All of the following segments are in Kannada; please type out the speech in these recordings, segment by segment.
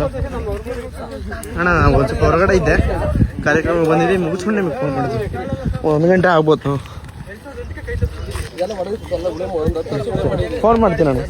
ಹಲೋ ಅಣ್ಣ, ಒಂದು ಸ್ವಲ್ಪ ಹೊರಗಡೆ ಇದ್ದೆ, ಕಾರ್ಯಕ್ರಮ ಬಂದಿದ್ದೀವಿ, ಮುಗಿಸ್ಕೊಂಡು ನಿಮಗೆ ಫೋನ್ ಮಾಡಿದ್ವಿ. 1 ಗಂಟೆ ಆಗ್ಬೋದು. ಫೋನ್ ಮಾಡ್ತೀನಿ ನಾನು.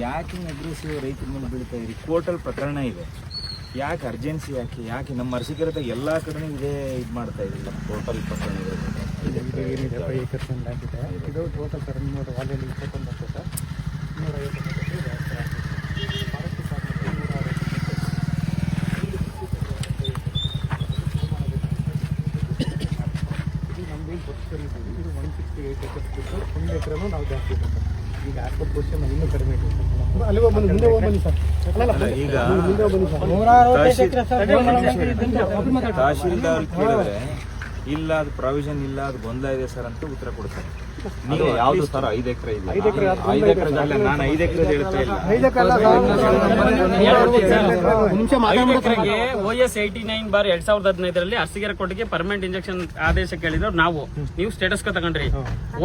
ಯಾಕೆ ಅಗ್ರೆಸಿವ್ ರೈತರ ಮೇಲೆ ಬೀಳ್ತಾ ಇದ್ರಿ? ಕೋರ್ಟಲ್ಲಿ ಪ್ರಕರಣ ಇದೆ, ಯಾಕೆ ಅರ್ಜೆನ್ಸಿ? ಯಾಕೆ ನಮ್ಮ ಅರಸಿಕೆರೆ ಎಲ್ಲ ಕಡೆ ಇದೇ ಇದು ಮಾಡ್ತಾ ಇದ್ದಿಲ್ಲ? ಟೋಟಲ್ ಪ್ರಕರಣ ಇದೆ, ಏನಿದೆ 5 acres ಆಗಿದೆ. ಇದು ಟೋಟಲ್ ಸರ್ 200 ವಾಲಿಯಲ್ಲಿ 21 ಸರ್ 168 acres ಬಿಟ್ಟು 1 ಎಕರೆನೂ ನಾವು ಜಾಸ್ತಿ ಇದೆ ಸರ್. ಈಗ ಆಸ್ಪತ್ರೆ ಪೊಸಿಷನ್ ಇನ್ನೂ ಕಡಿಮೆ ಇದೆ ಸರ್. ಅಲ್ಲಿ ಮುಂದೆ ಹೋಗ್ಬನ್ನಿ ಸರ್. ಈಗ ಮುಂದೆ ಹೋಗ್ಬನ್ನಿ ಸರ್. ತಹಶೀಲ್ದಾರ್ ಕೇಳಿದ್ರೆ ಇಲ್ಲ, ಅದು ಪ್ರಾವಿಷನ್ ಇಲ್ಲ, ಅದು ಗೊಂದಲ ಇದೆ ಸರ್ ಅಂತ ಉತ್ತರ ಕೊಡ್ತಾರೆ. ನೀವು ಯಾವುದು ಸರ್ 5 ಎಕರೆ ಇದೆ? 5 ಎಕರೆ ಅಲ್ಲ, ನಾನು 5 ಎಕರೆ ಹೇಳ್ತಾ ಇಲ್ಲ. 5 ಎಕರೆ OS 89/2015 ಅರಸೀಕೆರೆ ಕೋರ್ಟ್ಗೆ ಪರ್ಮನೆಂಟ್ ಇಂಜೆಕ್ಷನ್ ಆದೇಶ ಕೇಳಿದ್ರು ನಾವು. ನೀವು ಸ್ಟೇಟಸ್ ತಗೊಂಡ್ರಿ.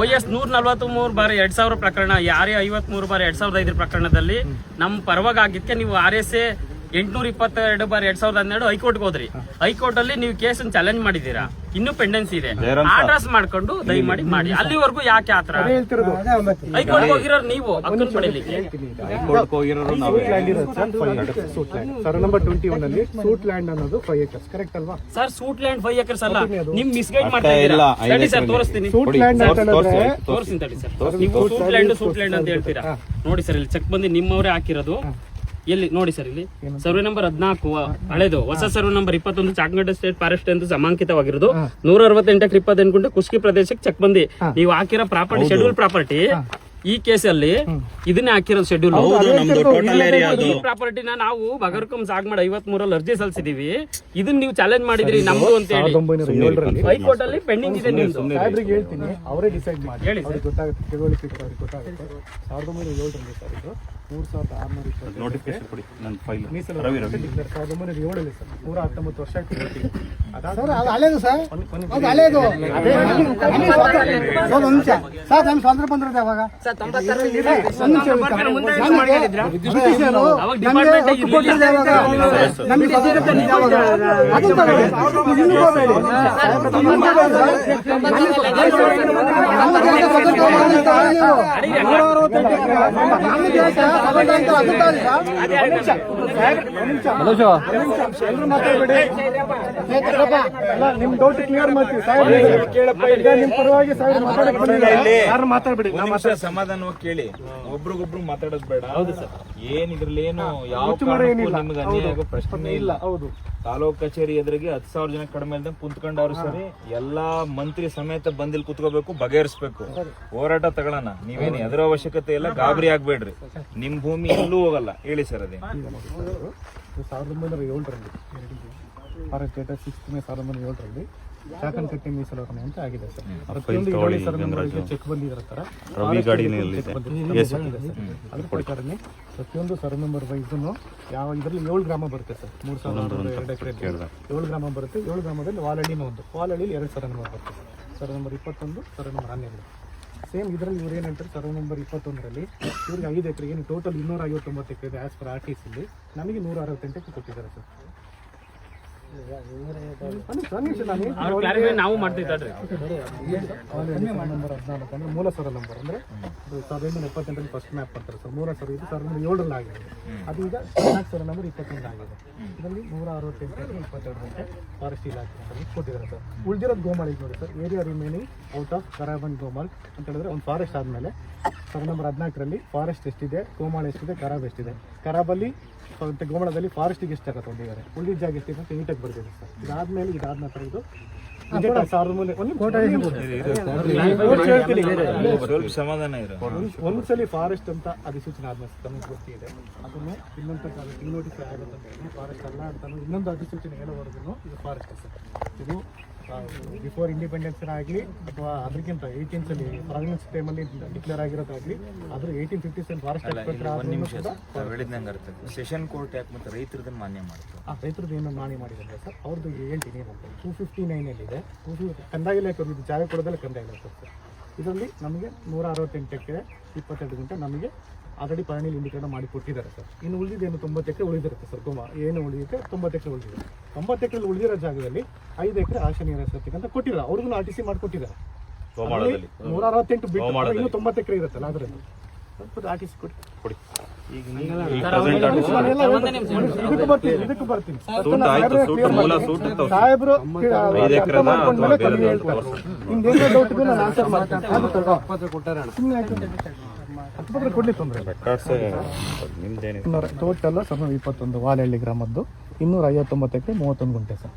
OS 143/2000 ಪ್ರಕರಣ, ಯಾರೇ 53/2005 ಪ್ರಕರಣದಲ್ಲಿ ನಮ್ಮ ಪರವಾಗಿ ಆಗಿದ್ದಕ್ಕೆ ನೀವು RSA 822/2012 ಹೈಕೋರ್ಟ್ಗೆ ಹೋದ್ರಿ. ಹೈಕೋರ್ಟ್ ಅಲ್ಲಿ ನೀವು ಕೇಸ್ ಚಾಲೆಂಜ್ ಮಾಡಿದೀರಾ, ಇನ್ನೂ ಪೆಂಡೆನ್ಸಿ ಇದೆ. ಆರ್ಡರ್ಸ್ ಮಾಡ್ಕೊಂಡು ದಯಮಾಡಿ ಮಾಡಿ. ಅಲ್ಲಿವರೆಗೂ ಯಾಕೆ ಆತರ? ಹೈಕೋರ್ಟ್ಗೆ ಹೋಗಿರೋರು ನೀವು, ಹಕ್ಕನ್ನು ಪಡೀಲಿಕ್ಕೆ. ಸರ್ ನಂಬರ್ 21 ಅಲ್ಲಿ ಸೂಟ್ ಲ್ಯಾಂಡ್ ಅನ್ನೋದು 5 acres ಕರೆಕ್ಟ್ ಅಲ್ವಾ ಸರ್? ಸೂಟ್ ಲ್ಯಾಂಡ್ 5 acres ಅಲ್ಲ, ನಿಮ್ ಮಿಸ್ಗೈಡ್ ಮಾಡ್ತಾ ಇದ್ದೀರಾ. ತಡಿ ಸರ್, ತೋರಿಸ್ತೀನಿ. ಸೂಟ್ ಲ್ಯಾಂಡ್ ತೋರಿಸ್ತೀನಿ ತಡಿ ಸರ್. ನೀವು ಸೂಟ್ ಲ್ಯಾಂಡ್ ಅಂತ ಹೇಳ್ತೀರಾ. ನೋಡಿ ಸರ್, ಇಲ್ಲಿ ಚೆಕ್ ಬಂದು ನಿಮ್ಮವರೇ ಹಾಕಿರೋದು. ಎಲ್ಲಿ ನೋಡಿ ಸರ್, ಇಲ್ಲಿ ಸರ್ವೆ ನಂಬರ್ 14 ಹಳೆದು, ಹೊಸ survey number 21 Chamarajanagar state forest ಎಂದು ಸಮಾಂಕಿತವಾಗಿರೋದು. 168/28 ಗುಂಟೆ ಕುಸ್ಕಿ ಪ್ರದೇಶಕ್ಕೆ ಚೆಕ್ ಬಂದಿ ನೀವು ಹಾಕಿರೋ ಪ್ರಾಪರ್ಟಿ, ಶೆಡ್ಯೂಲ್ ಪ್ರಾಪರ್ಟಿ. ಈ ಕೇಸಲ್ಲಿ ಇದನ್ನೇ ಹಾಕಿರೋದು ಶೆಡ್ಯೂಲ್ ಪ್ರಾಪರ್ಟಿನ ನಾವು ಬಗರ್ಕಂ ಸಾಗ್ ಮಾಡಿ 53 ಅರ್ಜಿ ಸಲ್ಲಿಸಿದೀವಿ. ಇದನ್ನ ನೀವು ಚಾಲೆಂಜ್ ಮಾಡಿದ್ರಿ ನಮ್ದು ಅಂತ ಹೇಳಿ. 1907 ಹೈಕೋರ್ಟ್ ಅಲ್ಲಿ ಪೆಂಡಿಂಗ್ ಇದೆ. ನಿಮ್ದು ಸಾಹೇಬ್ರಿಗೆ ಹೇಳ್ತೀನಿ, ಅವರೇ ಡಿಸೈಡ್ ಮಾಡಿ. ಹೇಳಿ ಸರ್, ಗೊತ್ತಾಗುತ್ತೆ, ತಿಳುವಳಿಕೆ ಅವ್ರಿಗೆ ಗೊತ್ತಾಗುತ್ತೆ. 1907 ಸರ್ ಇದು 3620 ನೋಟಿಫಿಕೇಶನ್ ಕೊಡಿ ನನ್ನ ಫೈಲ್. ಮೀಸಲು 1907 ಸರ್ 119 ವರ್ಷ ಆಯ್ತು. ಅದು ಹಳೇದು ಸರ್, ಅದು ಹಳೇದು. ಒಂದು ನಿಮಿಷ ಸರ್, ನಮ್ಗೆ ಸ್ವಾತಂತ್ರ್ಯ ಬಂದಿರೋದು ಯಾವಾಗ? ನಿಮ್ ಡೌಟ್ ಕ್ಲಿಯರ್ ಮಾಡ್ತೀವಿ ಸಾಹೇಬ್. ನಿಮ್ ಪರವಾಗಿ ಸಾಹೇಬ್ ಮಾತಾಡ್ಬಿಡಿ. ಸಮಾಧಾನವಾಗಿ ಕೇಳಿ, ಒಬ್ರಿಗೊಬ್ರು ಮಾತಾಡೋದು ಬೇಡ. ಹೌದು ಸರ್, ಏನ್ ಇದ್ರಲ್ಲಿ ಏನು ಯಾವ ನಿಮ್ಗೆ ಅನ್ಯಾಯ ಆಗೋ ಪ್ರಶ್ನೆ ಇಲ್ಲ. ಹೌದು, ತಾಲೂಕ್ ಕಚೇರಿ ಎದುರಿಗೆ 10,000 ಜನ ಕಡಿಮೆ ಇಲ್ದಂಗೆ ಕುಂತ್ಕೊಂಡವ್ರು ಸರಿ. ಎಲ್ಲಾ ಮಂತ್ರಿ ಸಮೇತ ಬಂದಿಲ್ ಕುತ್ಕೋಬೇಕು, ಬಗೆಹರಿಸ್ಬೇಕು, ಹೋರಾಟ ತಗೊಳ್ಳೋಣ. ನೀವೇನು ಎದುರ ಅವಶ್ಯಕತೆ ಇಲ್ಲ, ಗಾಬರಿ ಆಗ್ಬೇಡ್ರಿ. ನಿಮ್ ಭೂಮಿ ಎಲ್ಲೂ ಹೋಗಲ್ಲ. ಹೇಳಿ ಸರ್. ಅದೇ 1907 ಫಾರೆಸ್ಟ್ ಡೇಟಾ 6 ಮೇ 1907 ಶಾಖನಕಟ್ಟೆ ಮೀಸಲೋರಣೆ ಅಂತ ಆಗಿದೆ ಸರ್. ಚೆಕ್ ಬಂದಿರೋ ತರ ಅದ್ರ ಪ್ರಕಾರನೇ ಪ್ರತಿಯೊಂದು ಸರ್ವೆ ನಂಬರ್ ವೈಸ್ನು ಯಾವ ಇದರಲ್ಲಿ 7 ಗ್ರಾಮ ಬರುತ್ತೆ ಸರ್. 3,2 ಎಕರೆ 7 ಗ್ರಾಮ ಬರುತ್ತೆ. 7 ಗ್ರಾಮದಲ್ಲಿ ವಾಲಹಳ್ಳಿನ ಒಂದು, ವಾಲಹಳ್ಳಿಲಿ 2 ಸರ್ವೆ ನಂಬರ್ ಬರುತ್ತೆ. Survey number 21, survey number 12. Same ಇದರಲ್ಲಿ ಇವ್ರು ಏನಂತಾರೆ, ಸರ್ವೆ ನಂಬರ್ 21ರಲ್ಲಿ ಇವ್ರಿಗೆ 5 ಎಕರೆಗೆ ಟೋಟಲ್ 259 ಎಕರೆ ಇದೆ ಆಸ್ ಪರ್ RTC. ನಮಗೆ 168 ಕೊಟ್ಟಿದ್ದಾರೆ ಸರ್. ಅವ್ರ ಕ್ಲಾರಿಫೈ ನಾವು ಮಾಡ್ತೀವಿ ತಡ್ರಿ. ನಂಬರ್ 14 ಅಂದ್ರೆ ಮೂಲ ಸರ ನಂಬರ್ ಅಂದ್ರೆ 1978 ಫಸ್ಟ್ ಮ್ಯಾಪ್ ಮಾಡ್ತಾರೆ ಸರ್. 1907 ಆಗಿದೆ. ಅದು ಈಗ ಸರ ನಂಬರ್ 21 ಆಗಿದೆ. ಇದರಲ್ಲಿ 168 22 ಗಂಟೆ ಫಾರೆಸ್ಟ್ ಇಲಾಖೆ ಕೊಟ್ಟಿದ್ದಾರೆ ಸರ್. ಉಳಿದಿರೋದು ಗೋಮಾಳಿಗೆ ನೋಡಿ sir, area remaining out of ಕರಾಬ್ ಅಂಡ್ ಗೋಮಾಳ್ ಅಂತ ಹೇಳಿದ್ರೆ ಒಂದು ಫಾರೆಸ್ಟ್ ಆದಮೇಲೆ ಸರ್ ನಂಬರ್ 14ರಲ್ಲಿ ಫಾರೆಸ್ಟ್ ಎಷ್ಟಿದೆ, ಗೋಮಾಳ ಎಷ್ಟಿದೆ, ಕರಾಬ್ ಎಷ್ಟಿದೆ, ಕರಾಬಲ್ಲಿ ಮತ್ತು ಗೋಮಾಳದಲ್ಲಿ ಫಾರೆಸ್ಟಿಗೆ ಎಷ್ಟು ಜಾಗ ತೊಗೊಂಡಿದ್ದಾರೆ, ಉಳಿದ ಜಾಗ ಎಷ್ಟಿದೆ ಅಂತ ನೀಟಾಗಿ ಬರ್ತಿದೆ ಸರ್. ಇದಾದ್ಮೇಲೆ ಇದಾದ ನಂತರ ಇದು ಸಮಾಧಾನ ಇರೋ ಒಂದ್ಸಲಿ ಫಾರೆಸ್ಟ್ ಅಂತ ಅಧಿಸೂಚನೆ ಆದ್ಮೇಲೆ ನಮಗೆ ಗೊತ್ತಿದೆ. ಅದನ್ನು ಇನ್ನೊಂದು ಡಿನೋಟಿಫೈ ಆಗುತ್ತೆ ಫಾರೆಸ್ಟ್ ಅಲ್ಲ ಅಂತ ಇನ್ನೊಂದು ಅಧಿಸೂಚನೆ ಹೇಳೋವರೆಗೂ ಇದು ಫಾರೆಸ್ಟ್ ಸರ್. ಇದು ಬಿಫೋರ್ ಇಂಡಿಪೆಂಡೆನ್ಸ್ ಆಗಲಿ ಅಥವಾ ಅದಕ್ಕಿಂತ 18th ಪ್ರಾವಿಡೆನ್ಸ್ ಟೈಮಲ್ಲಿ ಡಿಕ್ಲೇರ್ ಆಗಿರೋದಾಗಲಿ ಅದ್ರ 1857 ಫಾರೆಸ್ಟ್ ಸೆಷನ್ ಕೋರ್ಟ್ ಯಾಕೆ ಮತ್ತೆ ರೈತರದನ್ನು ಮಾನ್ಯ ಮಾಡ್ತಾರೆ. ರೈತರದ್ದು ಏನು ಮಾನ್ಯ ಮಾಡಿದ್ದಾರೆ ಸರ್, ಅವ್ರದ್ದು ಹೇಳ್ತೀನಿ ಏನಂತ 259 ಕಂದಾಯ ಇಲಾಖೆ ಇದು ಜಾಗ ಕೊಡೋದಲ್ಲ ಕಂದಾಯ ಇಲಾಖೆ ಸರ್. ಇದರಲ್ಲಿ ನಮಗೆ 168 ಎಕರೆ 22 ಗುಂಟೆ ನಮಗೆ ಆಲ್ರೆಡಿ ಪಳನಿಲಿ ಇಂಡಿಕೇಟ್ ಮಾಡಿ ಕೊಟ್ಟಿದ್ದಾರೆ ಸರ್. ಇನ್ನು ಉಳಿದಿದ್ದೇನು 90 ಎಕರೆ ಉಳಿದಿರುತ್ತೆ ಸರ್. ಏನು ಉಳಿಯುತ್ತೆ 90 ಎಕರೆ ಉಳಿದಿದೆ. 90 ಎಕರೆ ಉಳಿದಿರೋ ಜಾಗದಲ್ಲಿ 5 ಎಕರೆ ಆಶಾ ನೀರಾವರಿ ಅಂತ ಕೊಟ್ಟಿದ್ದಾರೆ. ಅವ್ರಿಗೂ RTC ಮಾಡಿಕೊಟ್ಟಿದ್ದಾರೆ. 168 ಬಿಟ್ಟು ಇನ್ನು 90 ಎಕರೆ ಇರುತ್ತಲ್ಲ ಅದರಲ್ಲಿ RTC ಕೊಡಿ. ಇದಕ್ಕೂ ಬರ್ತೀನಿ ಸಾಹೇಬ್ರು ಕೊಡ್ಲಿ ತೊಂದರೆ ಟೋಟಲ್ ಸರ್ 21 ವಾಲಹಳ್ಳಿ ಗ್ರಾಮದ್ದು 259 ಎಕರೆ 31 ಗುಂಟೆ ಸರ್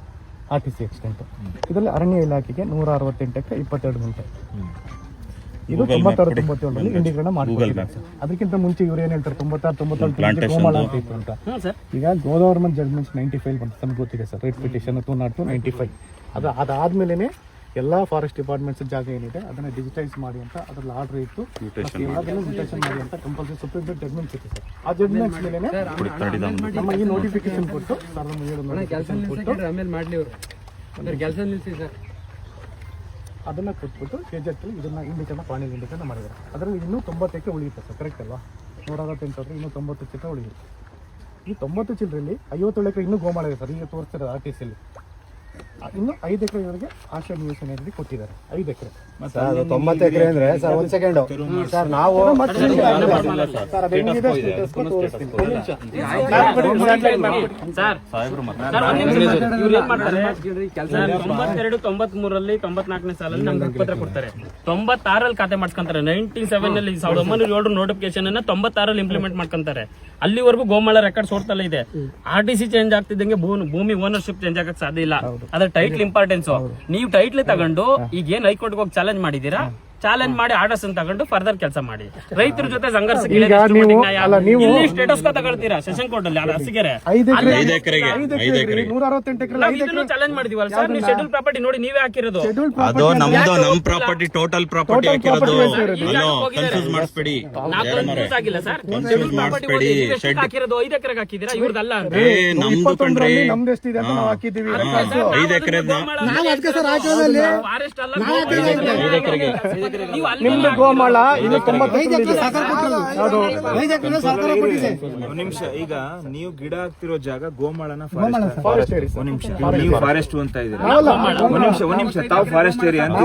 RTC ಎಕ್ಸ್ಟೆಂಟ್. ಇದರಲ್ಲಿ ಅರಣ್ಯ ಇಲಾಖೆಗೆ 168 ಎಕರೆ 22 ಗುಂಟೆ. ಇದು 96-97 ಇಂಡಿಕೇಟ್ ಮಾಡಿದ್ದಾರೆ ಸರ್. ಅದಕ್ಕಿಂತ ಮುಂಚೆ ಇವ್ರು ಏನ್ ಹೇಳ್ತಾರೆ 96-97 ಗೋಮಾಳ ಅಂತ ಇತ್ತು ಅಂತ. ಈಗ ಗವರ್ಮೆಂಟ್ ಜಡ್ಜ್ಮೆಂಟ್ಸ್ 95 ಬಂತು ನಮ್ಗೆ ಗೊತ್ತಿದೆ ಸರ್. ರೇಟ್ ಪಿಟಿಷನ್ 202-95 ಅದಾದ್ಮೇಲೆ ಎಲ್ಲ ಫಾರೆಸ್ಟ್ ಡಿಪಾರ್ಟ್ಮೆಂಟ್ಸ್ ಜಾಗ ಏನಿದೆ ಅದನ್ನ ಡಿಜಿಟೈಸ್ ಮಾಡಿ ಅಂತ ಅದ್ರಲ್ಲಿ ಆರ್ಡರ್ ಇತ್ತು. ಎಲ್ಲದನ್ನು ಮ್ಯೂಟೇಷನ್ ಮಾಡಿ ಅಂತ ಕಂಪಲ್ಸರಿ ಸುಪ್ರೀಂ ಕೋರ್ಟ್ ಜಡ್ಜ್ಮೆಂಟ್ಸ್ ಇತ್ತು ಸರ್. ಆ ಜಡ್ಜ್ಮೆಂಟ್ಸ್ ಮೇಲೆ ನಮ್ಮ ಈ ನೋಟಿಫಿಕೇಶನ್ ಕೊಟ್ಟು ಅದನ್ನ ಕೊಟ್ಬಿಟ್ಟು ಕೆಜೆಟ್ಟಲ್ಲಿ ಇದನ್ನ ಇಂಡಿಕೇಟ್ ಪಾಣಿಲ್ ಇಂಡಿಕೇಟ್ ಮಾಡಿದ್ದಾರೆ. ಅದರಲ್ಲಿ ಇನ್ನೂ 90 ಎಕರೆ ಉಳಿಯುತ್ತೆ ಸರ್. ಕರೆಕ್ಟ್ ಅಲ್ವಾ? 168 ಇನ್ನೂ 90 ಚಿಲ್ಲರೆ ಉಳಿಯುತ್ತೆ. ಈ 90 ಚಿಲ್ಲರೆಯಲ್ಲಿ 57 ಎಕರೆ ಇನ್ನೂ ಗೋಮಾಳ ಇದೆ ಸರ್. ಈಗ ತೋರಿಸ್ತಾರೆ RTCಯಲ್ಲಿ ಇನ್ನು 5 ಎಕರೆವರೆಗೆ ಆಶಾ ನಿವೇಶನ ಕೊಟ್ಟಿದ್ದಾರೆ. 5 ಎಕರೆ 90 ಎಕರೆ ಅಂದ್ರೆ ಸರ್ ಒಂದ್ ಸೆಕೆಂಡ್ ಸರ್ ನಾವು ಸರ್ 92-93ರಲ್ಲಿ 94ನೇ ಸಾಲಲ್ಲಿ ನಮ್ಗೆ ಹಕ್ಕುಪತ್ರ ಕೊಡ್ತಾರೆ. 96ರಲ್ಲಿ ಖಾತೆ ಮಾಡ್ಕೊಂತಾರೆ. 97ನಲ್ಲಿ 1907 ನೋಟಿಫಿಕೇಶನ್ ಅನ್ನ 96ರಲ್ಲಿ ಇಂಪ್ಲಿಮೆಂಟ್ ಮಾಡ್ಕೊಂತಾರೆ. ಅಲ್ಲಿವರೆಗೂ ಗೋಮಾಳ ರೆಕಾರ್ಡ್ಸ್ ಓಡ್ತಲ್ಲ ಇದೆ. RTC ಚೇಂಜ್ ಆಗ್ತಿದ್ದಂಗೆ ಭೂಮಿ ಓನರ್ಶಿಪ್ ಚೇಂಜ್ ಆಗಕ್ಕೆ ಸಾಧ್ಯ ಇಲ್ಲ. ಅದ್ರ ಟೈಟ್ಲ್ ಇಂಪಾರ್ಟೆನ್ಸ್. ನೀವು ಟೈಟ್ಲ್ ತಗೊಂಡು ಈಗ ಏನ್ ಹೈಕೋರ್ಟ್ಗೆ ಹೋಗಿ ಚಾಲೆಂಜ್ ಮಾಡಿದೀರಾ, ಚಾಲೆಂಜ್ ಮಾಡಿ ಆರ್ಡರ್ಸ್ ತಗೊಂಡು ಫರ್ದರ್ ಕೆಲಸ ಮಾಡಿ. ರೈತರ ಜೊತೆ ಸಂಘರ್ಷ ಸ್ಟೇಟಸ್ ತಗೊಳ್ತೀರಾ ಸೆಷನ್ ಕೋರ್ಟ್ ಅಲ್ಲಿ ಅರಸಿಗೆರೆ ಚಾಲೆಂಜ್ ಮಾಡಿದೀವಲ್ಲ ಸರ್. ನೀವು ಶೆಡ್ಯೂಲ್ ಪ್ರಾಪರ್ಟಿ ನೋಡಿ ನೀವೇ ಹಾಕಿರೋದು. ಅದು ನಮ್ದು ನಮ್ ಪ್ರಾಪರ್ಟಿ ಟೋಟಲ್ ಪ್ರಾಪರ್ಟಿ ಹಾಕಿರೋದು. ಮಾಡಿಸ್ಬೇಡಿ ಆಗಿಲ್ಲ ಸರ್. ಶೆಡ್ಯೂಲ್ ಪ್ರಾಪರ್ಟಿ ಹಾಕಿರೋದು 5 ಎಕರೆಗೆ ಹಾಕಿದೀರಾ, ಇವ್ರದಲ್ಲ ಅಂತ. ನಮ್ದು ಕಣ್ರಿ ನಮ್ದು ಎಷ್ಟಿದೆ ಅಂತ ನಾವು ಹಾಕಿದೀವಿ. 5 ಎಕರೆ ಫಾರೆಸ್ಟ್ ಅಲ್ಲ, ನಿಮ್ದು ಗೋಮಾಳ ಇನ್ನು 95 ನಿಮಿಷ. ಈಗ ನೀವು ಗಿಡ ಹಾಕ್ತಿರೋ ಜಾಗ ಗೋಮಾಳನ ಫಾರೆಸ್ಟ್ ನೀವು ಫಾರೆಸ್ಟ್ ಅಂತ ಇದ್ದೀರಾ. ಒಂದ್ ನಿಮಿಷ ತಾವು ಫಾರೆಸ್ಟ್ ಏರಿಯಾ ಅಂತ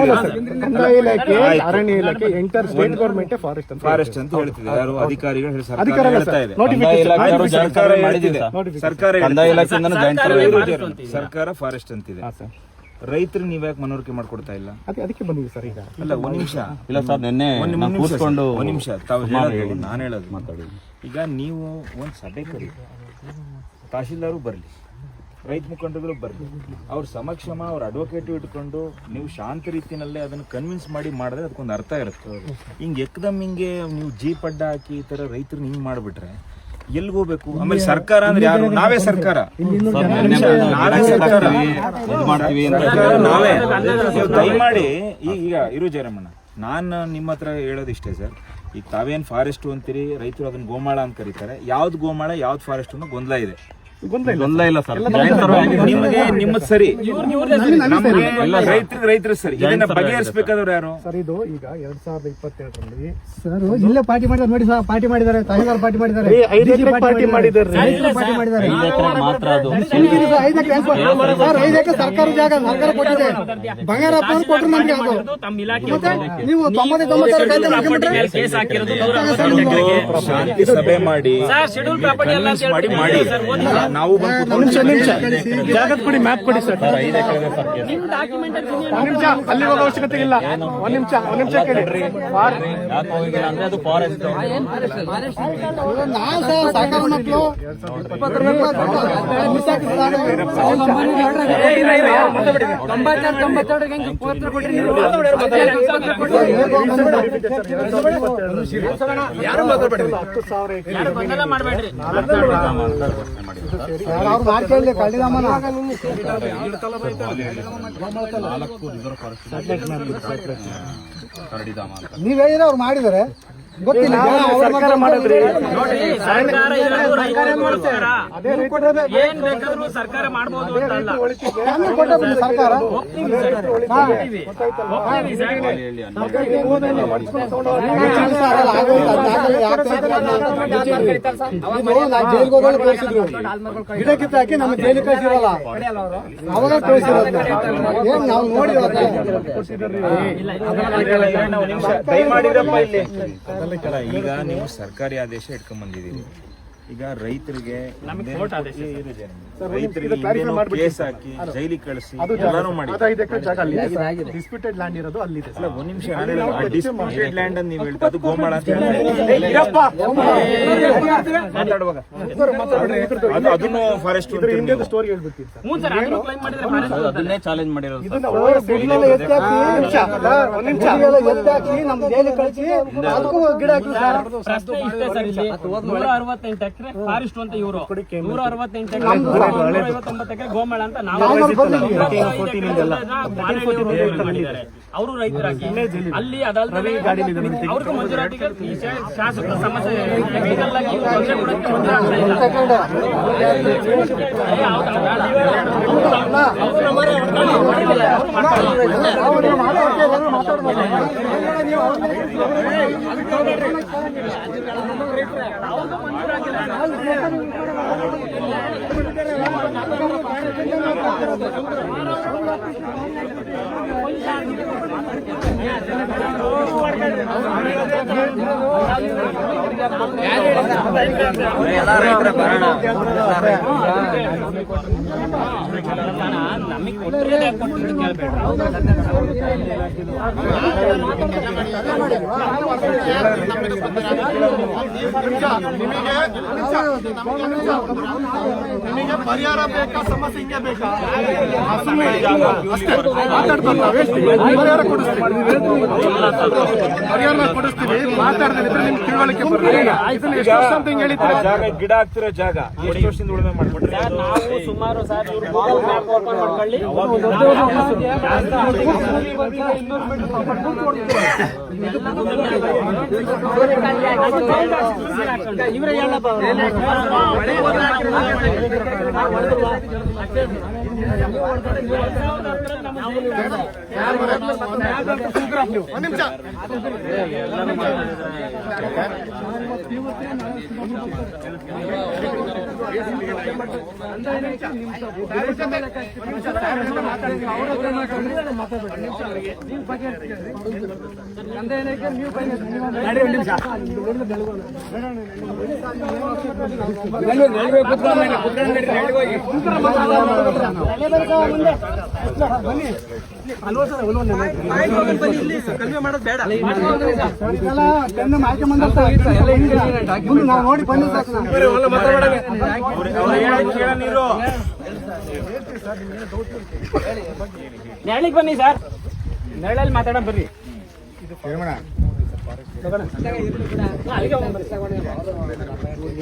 ಅರಣ್ಯ ಇಲಾಖೆ ಎಂಟರ್ ಸ್ಟೇಟ್ ಗವರ್ಮೆಂಟ್ ಫಾರೆಸ್ಟ್ ಅಂತ ಹೇಳ್ತಿದೆ. ಯಾರು ಅಧಿಕಾರಿಗಳು ಹೇಳ್ತಾ ಇದೆ. ಸರ್ಕಾರ ಫಾರೆಸ್ಟ್ ಅಂತಿದೆ. ರೈತರು ನೀವ್ಯಾಕೆ ಮನವರಿಕೆ ಮಾಡ್ಕೊಡ್ತಾ ಇಲ್ಲ? ಅದಕ್ಕೆ ಬಂದಿದೆ ಸರ್. ಈಗ ಅಲ್ಲ ಒಂದ್ ನಿಮಿಷ ಇಲ್ಲ ಸರ್, ನಿನ್ನೆ ಕೂತ್ಕೊಂಡು ಒಂದ್ ನಿಮಿಷ ತಾವು ಹೇಳೋದು ನಾನು ಹೇಳೋದು ಮಾತಾಡಿ. ಈಗ ನೀವು ಒಂದ್ ಸಭೆ ಕರಿ, ತಹಶೀಲ್ದಾರು ಬರ್ಲಿ, ರೈತ ಮುಖಂಡರು ಬರ್ಲಿ, ಅವ್ರ ಸಮಕ್ಷಮ ಅವ್ರ ಅಡ್ವೊಕೇಟ್ ಇಟ್ಕೊಂಡು ನೀವು ಶಾಂತ ರೀತಿನಲ್ಲೇ ಅದನ್ನ ಕನ್ವಿನ್ಸ್ ಮಾಡಿ ಮಾಡಿದ್ರೆ ಅದಕ್ಕೊಂದು ಅರ್ಥ ಇರುತ್ತೆ. ಹಿಂಗೆ ಎಕ್ದಮ್ ಹಿಂಗೆ ನೀವು ಜೀಪ್ ಅಡ್ಡ ಹಾಕಿ ಈ ತರ ರೈತರು ಹಿಂಗ್ ಮಾಡ್ಬಿಟ್ರೆ ಎಲ್ಗೋಗ್ಬೇಕು? ಆಮೇಲೆ ಸರ್ಕಾರ ಅಂದ್ರೆ ಯಾರು? ನಾವೇ ಸರ್ಕಾರ. ನಾವೇ ದಯಮಾಡಿ ಈಗ ಇರು ಜಯರಾಮಣ್ಣ, ನಾನು ನಿಮ್ಮ ಹತ್ರ ಹೇಳೋದಿಷ್ಟೇ ಸರ್. ಈಗ ತಾವೇನ್ ಫಾರೆಸ್ಟ್ ಅಂತೀರಿ, ರೈತರು ಅದನ್ನ ಗೋಮಾಳ ಅಂತ ಕರೀತಾರೆ. ಯಾವ್ದು ಗೋಮಾಳ ಯಾವ್ದು ಫಾರೆಸ್ಟ್ ಅನ್ನೋ ಗೊಂದಲ ಇದೆ. ಗೊಂದಲ ಇಲ್ಲ ಸರ್. ನಿಮಗೆ ನಿಮ್ಮದು ಸರಿ, ರೈತರು ಸರಿ. ಇದನ್ನ ಬಗೆಹರಿಸಬೇಕಾದವ್ರು ಯಾರು ಸರ್? ಇದು ಈಗ 2022ರಲ್ಲಿ ಸರ್ ಇಲ್ಲೇ ಪಾರ್ಟಿ ಮಾಡಿದ್ದಾರೆ ನೋಡಿ ಸರ್, ಪಾರ್ಟಿ ಮಾಡಿದ್ದಾರೆ, ತಹಸೀಲ್ದಾರ್ ಪಾರ್ಟಿ ಮಾಡಿದ್ದಾರೆ, 5 ಎಕರೆ ಪಾರ್ಟಿ ಮಾಡಿದ್ದಾರೆ. ಪಾರ್ಟಿ ಮಾಡಿದ್ದಾರೆ. 5 ಎಕರೆ ಮಾತ್ರ ಅದು. 5 ಎಕರೆ ಸರ್, 5 ಎಕರೆ ಸರ್ಕಾರ ಜಾಗ, ಸರ್ಕಾರ ಕೊಟ್ಟಿದೆ. ಬಂಗಾರಪ್ಪ ಅವ್ರು ಕೊಟ್ಟರು ನಮ್ಗೆ ಅದು. ತಮ್ಮ ಇಲಾಖೆ ಮತ್ತೆ ನೀವು 90 ಕೇಸ್ ಹಾಕಿರೋದು ಶಾಂತಿ ಸಭೆ ಮಾಡಿ ಸರ್, ಶೆಡ್ಯೂಲ್ ಪ್ರಾಪರ್ಟಿ ಎಲ್ಲ ಅಂತ ಮಾಡಿ ಹೇಳ್ಬಿಟ್ಟು ಸರ್, ಓದಿ ಸರ್. ನಾವು ಬಂದು ನಿಮಿಷ ಜಾಗದ ಕೊಡಿ, ಮ್ಯಾಪ್ ಕೊಡಿ ಸರ್. ನಿಮ್ ಡಾಕ್ಯುಮೆಂಟೇಶನ್ ಒಂದ್ ನಿಮಿಷ, ಅಲ್ಲಿ ಹೋಗೋ ಅವಶ್ಯಕತೆ ಇಲ್ಲ. ಒಂದ್ ನಿಮಿಷ ಕೇಳಿ. ಯಾಕೆ ಹೋಗಿಲ್ಲ ಅಂದ್ರೆ ಅದು ಫಾರೆಸ್ಟ್. ನಾವು ಸರ್ ಸರ್ಕಾರ ಮಕ್ಕಳು ಗೊಂದಲ ಮಾಡಬೇಡ್ರಿ. ಅವ್ರು ಮಾಡ್ಕೊಳ್ಳಿ ಕಳ್ಳಿದಮ್ಮನ ನೀವ್ ಹೇಳಿದ್ರೆ ಅವ್ರು ಮಾಡಿದಾರೆ ಗೊತ್ತಿಲ್ಲ. ಸರ್ಕಾರ ಮಾಡಿದ್ರಿ. ನೋಡಿ, ಸರ್ಕಾರ ಇರೋದು ರೈತರಿಗೋಸ್ಕರ. ಏನ್ ಬೇಕಾದ್ರೂ ಸರ್ಕಾರ ಮಾಡ್ಬೋದು ಅಂತ ಅಲ್ಲ. ಸರ್ಕಾರ ಹೋಗ್ತೀವಿ ಸರ್. ಜೈಲ್ಗೆ ಹೋದಾಗ ತೋರಿಸಿದ್ರು, ಗಿಡ ಕಿತ್ತು ಹಾಕಿ ನಮ್ಮ ಜೈಲಿಗೆ ಕಳಿಸಿರಲ್ಲ, ಅವಾಗ ತೋರಿಸಿರೋದು ಏನ್ ನಾವು ನೋಡಿರೋದು. ದಯಮಾಡಿರಪ್ಪ ಇಲ್ಲಿ. ಈಗ ನೀವು ಸರ್ಕಾರಿ ಆದೇಶ ಇಟ್ಕೊಂಡ್ ಬಂದಿದ್ದೀರಿ. ಈಗ ರೈತರಿಗೆ ಕೇಸ್ ಹಾಕಿ ಜೈಲಿಗೆ ಕಳಿಸಿ ಎಲ್ಲಾನು ಮಾಡಿ. 5 ಎಕರೆ ಜಾಗ ಅಲ್ಲಿ ಡಿಸ್ಪ್ಯೂಟೆಡ್ ಲ್ಯಾಂಡ್ ಇರೋದು ಅಲ್ಲಿದೆ. ಒಂದ್ ನಿಮಿಷ, ಡಿಸ್ಪ್ಯೂಟೆಡ್ ಲ್ಯಾಂಡ್ ಅಂತ ನೀವು ಹೇಳ್ತಾ ಅದು ಗೋಮಾಳ ಅಂತ ಮಾತಾಡುವಾಗ ಅದನ್ನು ಫಾರೆಸ್ಟ್ ಸ್ಟೋರಿ ಹೇಳ್ಬಿಡ್ತೀನಿ ಸರ್. ಹ್ಞೂ ಸರ್, ಅದನ್ನು claim ಮಾಡಿದ್ರೆ forest ಅದನ್ನೇ ಚಾಲೆಂಜ್ ಮಾಡಿರೋದು. ಎತ್ತಾಕಿ ನಮ್ ಜೈಲಿಗೆ ಕಳಿಸಿ ಅದಕ್ಕೂ ಗಿಡ ಹಾಕಿ ಸರ್. ಪ್ರಶ್ನೆ ಇಷ್ಟೇ ಸರ್. ಇಲ್ಲಿ 168 ಎಕರೆ ಫಾರೆಸ್ಟ್ ಅಂತ ಇವರು, 168 ಎಕರೆ 159 ಎಕರೆ ಗೋಮಾಳ ಅಂತ ನಾವು ಮಾಡಿದ್ದಾರೆ. ಅವರು ರೈತರಾಗಿ ಅಲ್ಲಿ ಅದಲ್ಲದೆ ಅವ್ರಿಗೂ ಮಂಜೂರಾತಿಗೆ ಶಾಸಕರ ಸಮಸ್ಯೆ ಟೆಕ್ನಿಕಲ್ ಆಗಿ ತೊಂದರೆ ಕೊಡೋಕ್ಕೆ ಮಂಜೂರಾತಿ ಇಲ್ಲ. ನಮಗೆ ಕೊಟ್ಟರೆ ಕೊಟ್ಟು ಕೇಳಬೇಡ. ನಿಮಗೆ ಪರಿಹಾರ ಬೇಕಾ, ಸಮಸ್ಯೆ ಹಿಂಗೆ ಬೇಕಾ? ಪರಿಹಾರ ಕೊಡಿಸ್ತೀವಿ. ಮಾತಾಡ್ತಿದ್ರೆ ನಿಮ್ಗೆ ತಿಳುವಳಿಕೆ ಬರಲಿಲ್ಲ. ಗಿಡ ಹಾಕ್ತಿರೋ ಜಾಗ ಎಷ್ಟು ವರ್ಷದಿಂದ ಉಳುಮೆ ಮಾಡ್ಬಿಟ್ರೆ ನಾವು ಸುಮಾರು ಸರ್ ಇವ್ರು Google ಮ್ಯಾಪ್ ಓಪನ್ ಮಾಡ್ಕೊಳ್ಳಿ. ಇವರೇ ಹೇಳಪ್ಪ ಒಂದ್ ನಿಮಿಷ. ನಾವು ನೋಡಿ ಬಂದ ನೆರಳಿಗೆ ಬನ್ನಿ ಸರ್, ನೆರಳಲ್ಲಿ ಮಾತಾಡೋಣ ಬರ್ರಿ.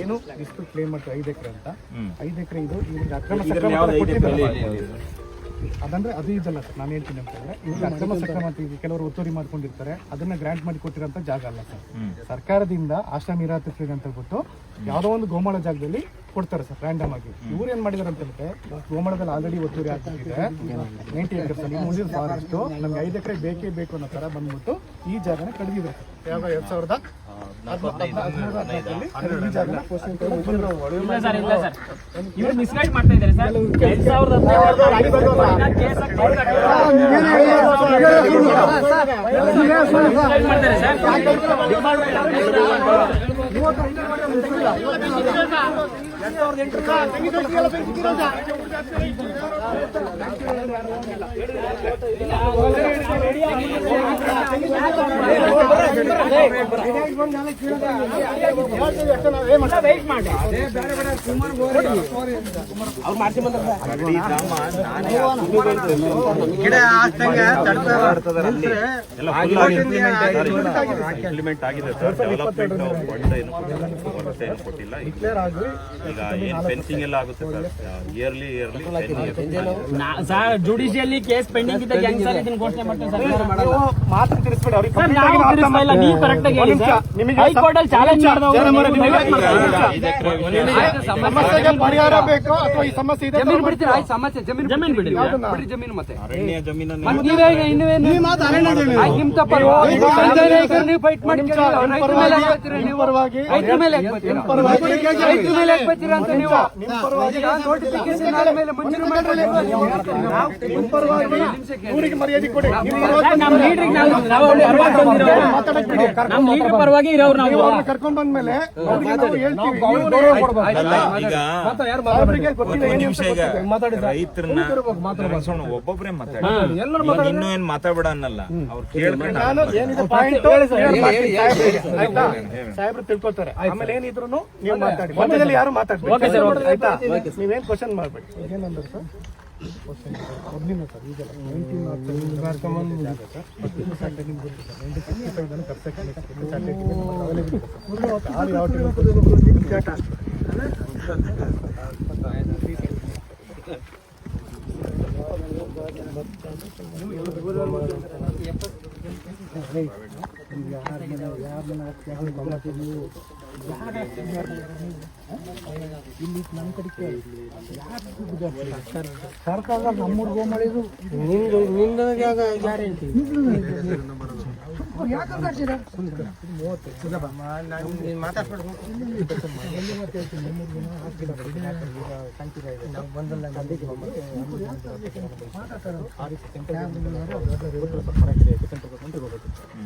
ಏನು ಇಷ್ಟು ಕ್ಲೇಮ್ ಮಾಡ್ತಾರೆ 5 ಎಕರೆ ಅಂತ. 5 ಎಕರೆ ಇದು ಇವ್ರಿಗೆ ಅಕ್ರಮ ಯಾವ್ದು 5 ಎಕರೆ ಅದಂದ್ರೆ ಅದು ಇದಲ್ಲ ಸರ್, ನಾನು ಹೇಳ್ತೀನಿ ಅಂತ ಹೇಳಿದ್ರೆ ಈಗ ಅಕ್ರಮ ಸಕ್ರಮ ಅಂತ ಈಗ ಕೆಲವರು ಒತ್ತುವರಿ ಮಾಡ್ಕೊಂಡಿರ್ತಾರೆ, ಅದನ್ನ ಗ್ರಾಂಟ್ ಮಾಡಿ ಕೊಟ್ಟಿರೋಂಥ ಜಾಗ ಅಲ್ಲ ಸರ್. ಸರ್ಕಾರದಿಂದ ಆಶ್ರಮ ನಿರಾಕರಿಸಿದೆ ಅಂತ ಹೇಳ್ಬಿಟ್ಟು ಯಾವುದೋ ಒಂದು ಗೋಮಾಳ ಜಾಗದಲ್ಲಿ ಕೊಡ್ತಾರೆ ಸರ್ ರ್ಯಾಂಡಮ್ ಆಗಿ. ಇವ್ರು ಏನ್ ಮಾಡಿದಾರೆ ಅಂತ ಹೇಳಿದ್ರೆ ಗೋಮಾಳದಲ್ಲಿ ಆಲ್ರೆಡಿ ಒತ್ತುವರಿ ಆಗ್ತಿದೆ 90 acres ಅಲ್ಲಿ ಉಳಿದ ಫಾರೆಸ್ಟ್ ನಮ್ಗೆ 5 ಎಕರೆ ಬೇಕೇ ಬೇಕು ಅನ್ನೋ ತರ ಬಂದ್ಬಿಟ್ಟು ಈ ಜಾಗನ ಕಡಿದಿದ್ದಾರೆ. ಯಾವ 2013 ಈ ಜಾಗನ ಇಲ್ಲ ಸರ್, ಇಲ್ಲ ಸರ್, ಇವ್ರು ಮಿಸ್ಗೈಡ್ ಮಾಡ್ತಾ ಇದ್ದಾರೆ ಸರ್. 2013 ಕೇಸ್ ಮಾಡ್ತಾರೆ ಸರ್. ಗಿಡ ಹಾಕ್ದಂಗೆ ಇಂಪ್ಲಿಮೆಂಟ್ ಆಗಿದೆ ಸರ್. ಡೆವಲಪ್ಮೆಂಟ್ ಫಂಡ್ ಏನು ಕೊಟ್ಟಿಲ್ಲ. ಈಗ ಏನ್ ಫೆನ್ಸಿಂಗ್ ಎಲ್ಲ ಆಗುತ್ತೆ sir, yearly sir judicially case pending ಇದ್ದಾಗ ಹೆಂಗ್ ಸರ್ ಇದನ್ನ ಘೋಷಣೆ ಮಾಡ್ತಾರೆ ಸರ್ಕಾರ? ಮಾತ್ರ ತಿರ್ಸ್ಬೇಡಿ ಅವ್ರಿಗೆ. ಸರ್ ನಾವು ತಿರ್ಸ್ತಾ ಇಲ್ಲ, ನೀವು ಕರೆಕ್ಟ್ ಆಗಿ ಹೇಳಿ ಸರ್. ಹೈಕೋರ್ಟ್ ಅಲ್ಲಿ ಚಾಲೆಂಜ್ ಮಾಡಿದವರು ಸಮಸ್ಯೆಗೆ ಪರಿಹಾರ ಬೇಕು ಅಥವಾ ಈ ಸಮಸ್ಯೆ ಇದೆ ಜಮೀನು ಬಿಡಿ. ಅರಣ್ಯ ಜಮೀನನ್ನು ಊರಿಗೆ ಮರ್ಯಾದೆ ಕೊಡಿ. ನಮ್ಮ ಲೀಡರ್ ಪರವಾಗಿ ಇರೋರು ನಾವು ಕರ್ಕೊಂಡ್ ಬಂದ್ಮೇಲೆ ಈಗ ನಿಮಿಷ ಈಗ ರೈತರನ್ನ ಒಬ್ಬೊಬ್ರೆ ಮಾತಾಡಿ ಇನ್ನೂ ಏನ್ ಮಾತಾಡಬೇಡ ಅನ್ನಲ್ಲ. ಅವ್ರು ಕೇಳ್ಕೊಂಡು ಸಾಹೇಬ್ರು ತಿಳ್ಕೊತಾರೆ. ಆಮೇಲೆ ಏನಿದ್ರು ನೀವು ಮಾತಾಡಿ, ಮಧ್ಯದಲ್ಲಿ ಯಾರು ಮಾತಾಡ್ಬೇಕು ಆಯ್ತಾ? ನೀವೇನ್ ಕ್ವಶನ್ ಮಾಡ್ಬೇಡಿ. ಏನಂದ್ರೆ ಸರ್ ಮೊದಲಿನ ಸರ್ ಈಗಲ್ಲ 19 ನಮ್ಮ ಕಡೆಗೆ ಸರ್ಕಾರ ನಮ್ಮೂರು ಗೋಮಾಳಿದು ನಿಂದ ಗ್ಯಾರಂಟಿ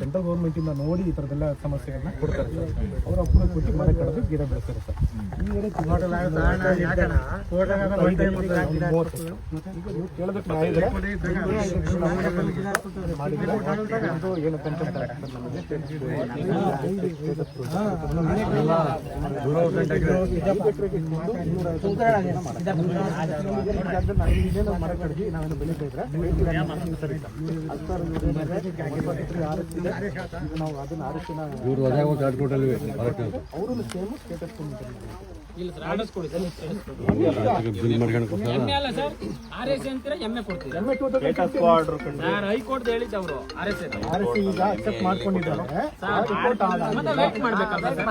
ಸೆಂಟ್ರಲ್ ಗೌರ್ಮೆಂಟ್ ಇಂದ ನೋಡಿ ಈ ತರದೆಲ್ಲ ಸಮಸ್ಯೆಗಳನ್ನ ಕೊಡ್ತಾರೆ ಸರ್. ಅವರ ಅಪ್ರೂವ್ ಕೊಟ್ಟು ಮರ ಕಡಿದು ಗಿಡ ಬೆಳೆಸ್ತಾರೆ ಸರ್. ಏನು ಕಂಟೆಂಟ್ ಮರ ಕಡಿದು ನಾವೇನು ಬೆಳೀತಾ ಇದ್ರೆ ನಾವು ಅದನ್ನ ಆರಿಸಿನ ಅವರು ಸೇಮ್ ಸ್ಟೇಟಸ್ ಇಲ್ಲ ಸರ್, ಆರ್ಡರ್ಸ್ ಕೊಡಿ ಸರ್. ಎಮ್ಮೆ ಅಲ್ಲ ಸರ್, RS ಅಂತೀರಾ ಎಮ್ಮೆ ಕೊಡ್ತೀರಾ? ಸರ್ ಹೈಕೋರ್ಟ್ ಹೇಳಿದ್ದು ಅವರು RS ಈಗ ಅಕ್ಸೆಪ್ಟ್ ಮಾಡ್ಕೊಂಡಿದ್ದಾರೆ. ಮತ್ತೆ ವೇಟ್ ಮಾಡ್ಬೇಕಲ್ಲ ಸರ್?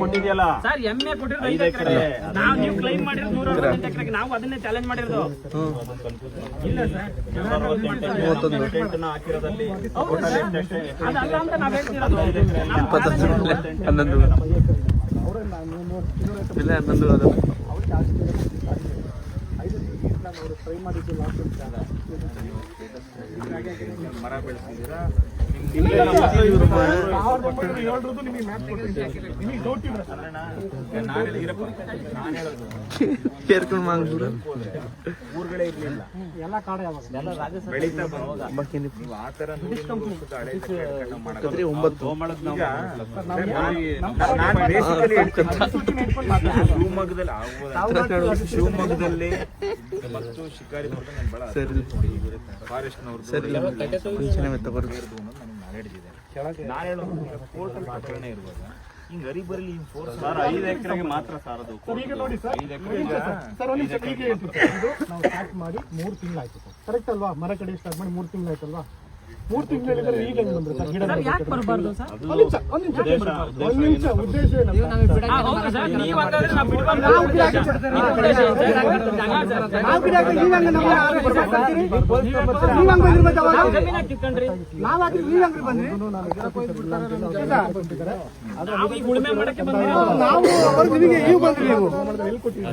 ಕೊಟ್ಟಿದೆಯಲ್ಲ ಸರ್ ಎಮ್ಮೆ ಕೊಟ್ಟಿರೋದು 5 ಎಕರೆ, ನಾವು ನೀವು ಕ್ಲೈಮ್ ಮಾಡಿರೋದು 168 ಎಕರೆಗೆ, ನಾವು ಅದನ್ನೇ ಚಾಲೆಂಜ್ ಮಾಡಿರೋದು. ಇಲ್ಲ ಸರ್, ಹಾಕಿರೋದಲ್ಲಿ ಅದಲ್ಲ ಅಂತ ನಾವು ಹೇಳ್ತಿರೋದು. ಟ್ರೈ ಮಾಡಿದ್ದು ಮರ ಬೆಳೆಸಿದ್ದೀರಾ? ಊರುಗಳೇ ಇರ್ಲಿಲ್ಲ, ಎಲ್ಲ ಕಾಡ ಬೆಳೀತಾ ಬರುವಾಗ ನೀವು ಆ ತರ ಶಿವಮೊಗ್ಗದಲ್ಲಿ ಮತ್ತು ಶಿಕಾರಿ ಫಾರೆಸ್ಟ್ ನವರು ನಾನು ಹೇಳೋದು ಕೋರ್ಟಲ್ ಪ್ರಕರಣ ಇರುವಾಗ ಹಿಂಗ್ ಹರಿ ಬರಲಿ ಹಿಂಗ್ ಫೋರ್ಸ್ ಸರ್ 5 ಎಕರೆಗೆ ಮಾತ್ರ ಸರ್ ಅದು. ಸರ್ ಈಗ ನೋಡಿ ಸರ್ ಐದು ಎಕರೆಗೆ ಸರ್ ಒಂದು ನಿಮಿಷ ಈಗ ಹೇಳ್ತೀನಿ ಸರ್. ಇದು ನಾವು ಸ್ಟಾರ್ಟ್ ಮಾಡಿ 3 ತಿಂಗಳಾಯ್ತು ಸರ್, ಕರೆಕ್ಟ್ ಅಲ್ವಾ? ಮರ ಕಡೆ ಸ್ಟಾರ್ಟ್ ಮಾಡಿ 3 ತಿಂಗಳಾಯ್ತಲ್ವಾ? 3 ತಿಂಗಳಿಂದ ಈಗ ಹೆಂಗ್ ಬಂದ್ರೆ ಸರ್ ಗಿಡ ಬರಬಾರ್ದು ಸರ್? ಒಂದ್ ನಿಮಿಷ ಉದ್ದೇಶ ಏನಂತ? ಹೌದು ಸರ್, ನೀವು ಹಂಗಾದ್ರೆ ನಾವು ಬಿಡ್ಬಾರ್ದು. ನಾವು ಗಿಡ ಹಾಕಿದ್ರೆ ನಾವು ಗಿಡ ಹಾಕಿದ್ರೆ ನೀವ್ ಹಂಗೆ ನಮ್ಮ ಆರೋಗ್ಯ ಬರ್ಬೇಕಂತೀರಿ? ನೀವ್ ಹಂಗ್ ಬಂದಿರ್ಬೇಕು ಅವಾಗ. ನಾವು ಜಮೀನ್ ಕಿತ್ಕೊಂಡ್ರಿ, ನಾವ್ ಹಾಕಿದ್ರೆ ನೀವ್ ಹಂಗ್ ಬಂದ್ರಿ? ನಾವು ಈಗ ಉಳುಮೆ ಮಾಡಕ್ಕೆ ಬಂದಿರೋ ನಾವು ಅವ್ರು ನಿಮಗೆ ಈಗ ಬಂದ್ರಿ ನೀವು. ಎಲ್ಲಿ ಕೊಟ್ಟಿದ್ದೀವಿ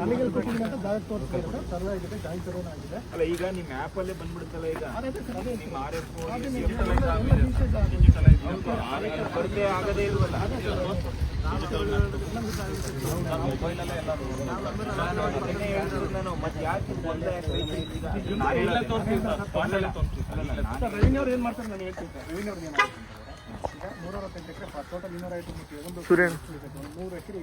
ನಮಗೆ ಎಲ್ಲಿ ಕೊಟ್ಟಿದ್ದೀನಿ ಅಂತ ಜಾಗ ತೋರಿಸ್ತಾರೆ ಸರ್. ಸರ್ವೆ ಆಗಿದೆ, ಜಾಯಿಂಟ್ ಸರ್ವೆ ಆಗಿದೆ. ಅಲ್ಲ ಈಗ ನಿಮ್ ಆಪ್ ಅಲ್ಲೇ ಬಂದ್ಬಿಡುತ್ತಲ್ಲ ಈಗ ನಿಮ್ಮ RF ಬರ್ತೆ ಆಗದೇ ಇಲ್ವಲ್ಲ ನಾನು ಮತ್ತೆ ಯಾಕೆ ರೆವಿನ್ಯೂ ಅವ್ರು ಏನ್ ಮಾಡ್ತಾರೆ ನಾನು ಹೇಳ್ತೀನಿ ಸರ್. ರೆವಿನ್ಯೂ ಅವ್ರಿಗೆ ಏನು ಮಾಡ್ತಾರೆ ಈಗ 168 ಎಕರೆ ಟೋಟಲ್ 250 ಸೂರ್ಯ 100 ಎಕರೆ